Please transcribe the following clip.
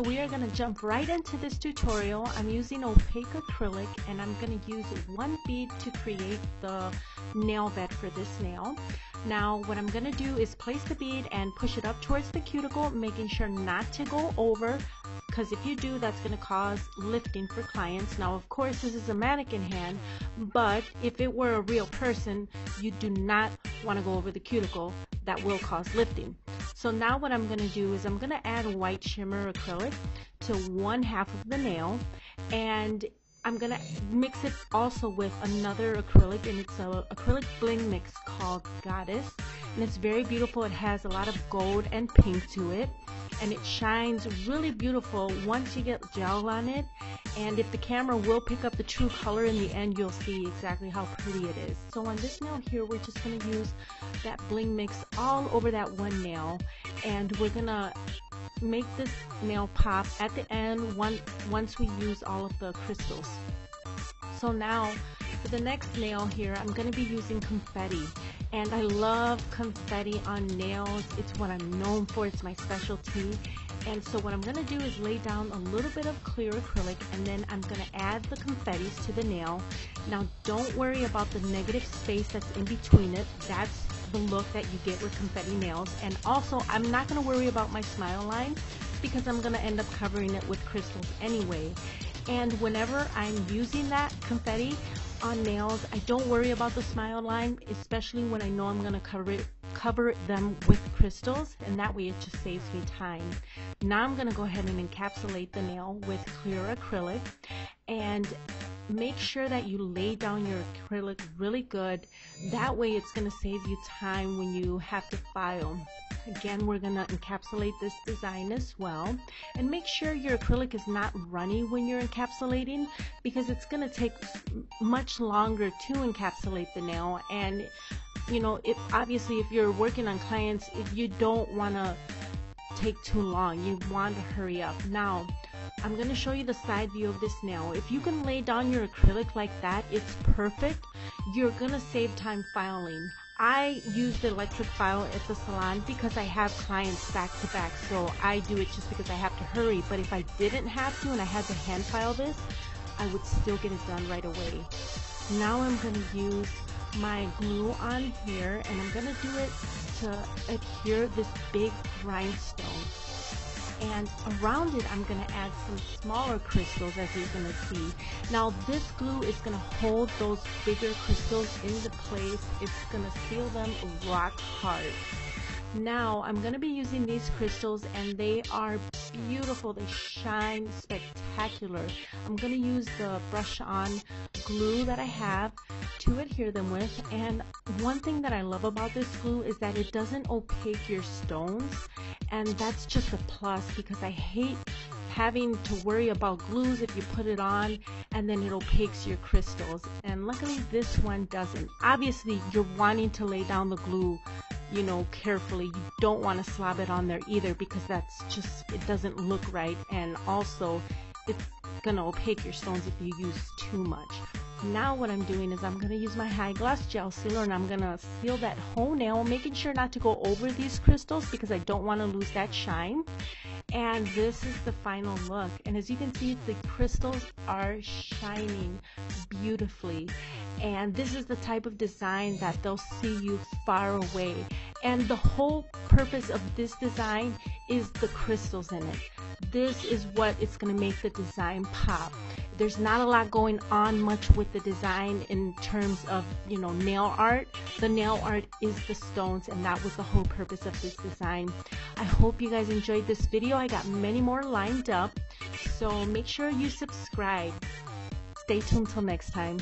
So we are going to jump right into this tutorial. I'm using opaque acrylic and I'm going to use one bead to create the nail bed for this nail. Now what I'm going to do is place the bead and push it up towards the cuticle, making sure not to go over, because if you do, that's going to cause lifting for clients. Now of course this is a mannequin hand, but if it were a real person, you do not want to go over the cuticle. That will cause lifting. So now what I'm going to do is I'm going to add white shimmer acrylic to 1/2 of the nail, and I'm going to mix it also with another acrylic, and it's an acrylic bling mix called Goddess, and it's very beautiful. It has a lot of gold and pink to it, and it shines really beautiful once you get gel on it. And if the camera will pick up the true color in the end, you'll see exactly how pretty it is. So on this nail here, we're just going to use that bling mix all over that one nail, and we're going to make this nail pop at the end once we use all of the crystals. So now for the next nail here, I'm going to be using confetti, and I love confetti on nails. It's what I'm known for. It's my specialty. And so what I'm going to do is lay down a little bit of clear acrylic, and then I'm going to add the confettis to the nail. Now don't worry about the negative space that's in between it. That's the look that you get with confetti nails. And also I'm not going to worry about my smile line because I'm going to end up covering it with crystals anyway. And whenever I'm using that confetti on nails, I don't worry about the smile line, especially when I know I'm going to cover them with crystals, and that way it just saves me time. Now I'm going to go ahead and encapsulate the nail with clear acrylic, and make sure that you lay down your acrylic really good. That way it's going to save you time when you have to file. Again, we're going to encapsulate this design as well, and make sure your acrylic is not runny when you're encapsulating, because it's going to take much longer to encapsulate the nail. And you know, obviously if you're working on clients, if you don't want to take too long, you want to hurry up. Now I'm going to show you the side view of this nail. If you can lay down your acrylic like that, it's perfect. You're going to save time filing. I use the electric file at the salon because I have clients back to back, so I do it just because I have to hurry. But if I didn't have to and I had to hand file this, I would still get it done right away. Now I'm going to use my glue on here, and I'm going to do it to adhere this big rhinestone. And around it I'm going to add some smaller crystals, as you're going to see. Now this glue is going to hold those bigger crystals into place. It's going to seal them rock hard. Now I'm going to be using these crystals, and they are beautiful. They shine spectacular. I'm going to use the brush on glue that I have to adhere them with. And one thing that I love about this glue is that it doesn't opaque your stones, and that's just a plus, because I hate having to worry about glues if you put it on and then it opaques your crystals. And luckily this one doesn't. Obviously you're wanting to lay down the glue, you know, carefully. You don't want to slob it on there either, because that's just, it doesn't look right, and also it's gonna opaque your stones if you use too much. Now what I'm doing is I'm going to use my high gloss gel sealer, and I'm going to seal that whole nail, making sure not to go over these crystals because I don't want to lose that shine. And this is the final look, and as you can see, the crystals are shining beautifully, and this is the type of design that they'll see you far away. And the whole purpose of this design is the crystals in it. This is what it's going to make the design pop. There's not a lot going on much with the design in terms of, you know, nail art. The nail art is the stones, and that was the whole purpose of this design. I hope you guys enjoyed this video. I got many more lined up, so make sure you subscribe. Stay tuned till next time.